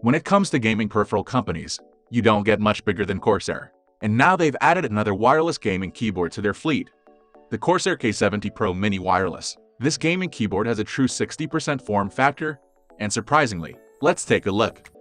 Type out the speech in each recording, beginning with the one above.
When it comes to gaming peripheral companies, you don't get much bigger than Corsair. And now they've added another wireless gaming keyboard to their fleet, the Corsair K70 Pro Mini Wireless. This gaming keyboard has a true 60% form factor, and surprisingly, let's take a look.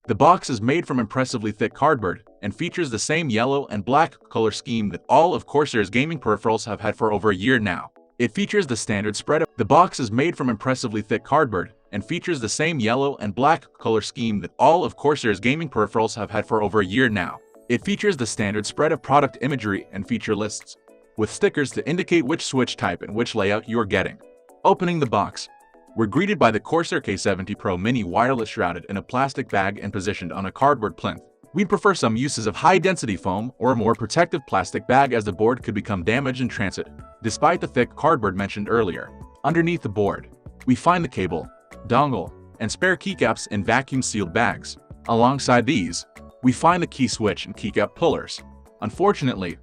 The box is made from impressively thick cardboard and features the same yellow and black color scheme that all of Corsair's gaming peripherals have had for over a year now. It features the standard spread. The box is made from impressively thick cardboard and features the same yellow and black color scheme that all of Corsair's gaming peripherals have had for over a year now. It features the standard spread of product imagery and feature lists, with stickers to indicate which switch type and which layout you're getting. Opening the box, we're greeted by the Corsair K70 Pro Mini Wireless shrouded in a plastic bag and positioned on a cardboard plinth. We'd prefer some uses of high-density foam or a more protective plastic bag, as the board could become damaged in transit, despite the thick cardboard mentioned earlier. Underneath the board, we find the cable, dongle, and spare keycaps in vacuum-sealed bags. Alongside these, we find the key switch and keycap pullers. Unfortunately,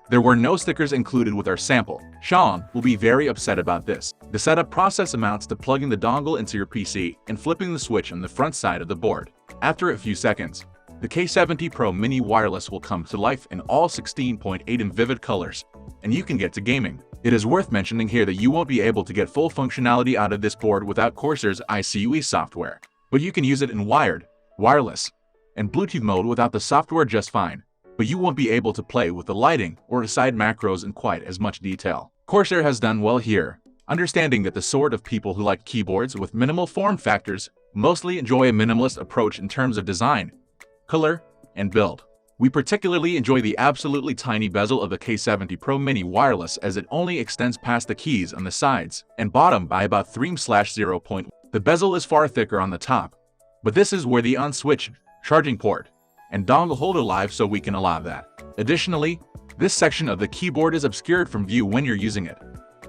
there were no stickers included with our sample. Sean will be very upset about this. The setup process amounts to plugging the dongle into your PC and flipping the switch on the front side of the board. After a few seconds, the K70 Pro Mini Wireless will come to life in all 16.8 in vivid colors, and you can get to gaming. It is worth mentioning here that you won't be able to get full functionality out of this board without Corsair's ICUE software, but you can use it in wired, wireless, and Bluetooth mode without the software just fine. But you won't be able to play with the lighting or side macros in quite as much detail. Corsair has done well here, understanding that the sort of people who like keyboards with minimal form factors mostly enjoy a minimalist approach in terms of design, color, and build. We particularly enjoy the absolutely tiny bezel of the K70 Pro Mini Wireless, as it only extends past the keys on the sides and bottom by about 3/0. The bezel is far thicker on the top, but this is where the on-switch, charging port, and dongle holder live, so we can allow that. Additionally, this section of the keyboard is obscured from view when you're using it,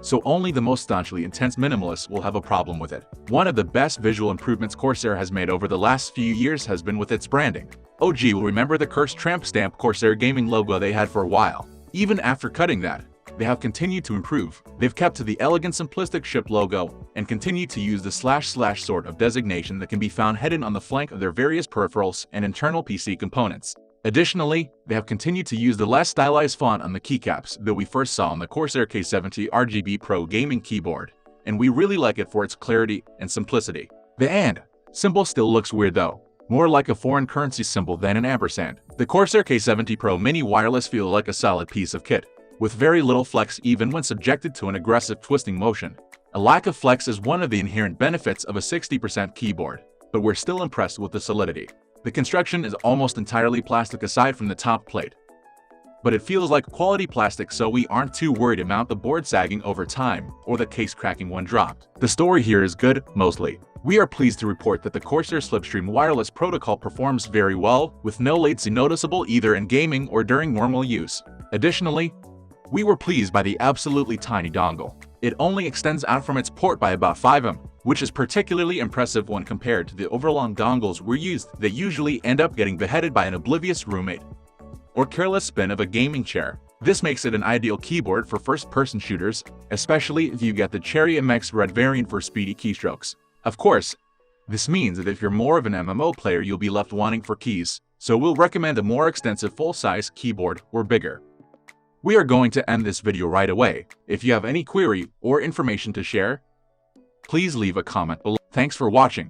so only the most staunchly intense minimalists will have a problem with it. One of the best visual improvements Corsair has made over the last few years has been with its branding. OG will remember the cursed tramp stamp Corsair gaming logo they had for a while. Even after cutting that, they have continued to improve. They've kept to the elegant simplistic ship logo and continue to use the / sort of designation that can be found hidden on the flank of their various peripherals and internal PC components. Additionally, they have continued to use the less stylized font on the keycaps that we first saw on the Corsair K70 RGB Pro gaming keyboard, and we really like it for its clarity and simplicity. The AND symbol still looks weird though, more like a foreign currency symbol than an ampersand. The Corsair K70 Pro Mini Wireless feels like a solid piece of kit, with very little flex even when subjected to an aggressive twisting motion. A lack of flex is one of the inherent benefits of a 60% keyboard, but we're still impressed with the solidity. The construction is almost entirely plastic aside from the top plate, but it feels like quality plastic, so we aren't too worried about the board sagging over time or the case cracking when dropped. The story here is good, mostly. We are pleased to report that the Corsair Slipstream wireless protocol performs very well, with no latency noticeable either in gaming or during normal use. Additionally, we were pleased by the absolutely tiny dongle. It only extends out from its port by about 5 mm, which is particularly impressive when compared to the overlong dongles we're used that usually end up getting beheaded by an oblivious roommate or careless spin of a gaming chair. This makes it an ideal keyboard for first-person shooters, especially if you get the Cherry MX Red variant for speedy keystrokes. Of course, this means that if you're more of an MMO player, you'll be left wanting for keys, so we'll recommend a more extensive full-size keyboard or bigger. We are going to end this video right away. If you have any query or information to share, please leave a comment below. Thanks for watching.